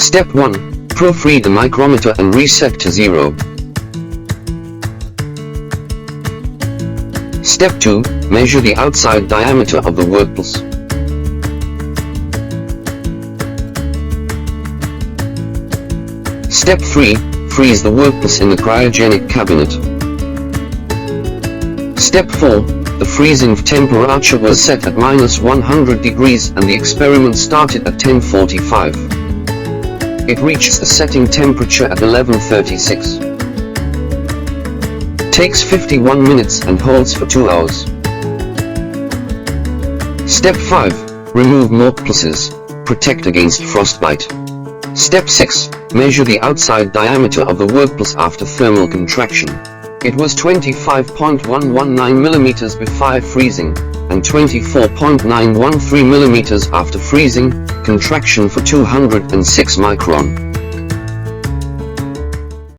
Step 1. Proofread the micrometer and reset to 0. Step 2. Measure the outside diameter of the workpiece. Step 3. Freeze the workpiece in the cryogenic cabinet. Step 4. The freezing temperature was set at -100 degrees and the experiment started at 10:45. It reaches the setting temperature at 11:36. Takes 51 minutes and holds for 2 hours. Step 5. Remove mock pieces. Protect against frostbite. Step 6. Measure the outside diameter of the workpiece after thermal contraction. It was 25.119 mm before freezing, and 24.913 mm after freezing, contraction for 206 micron.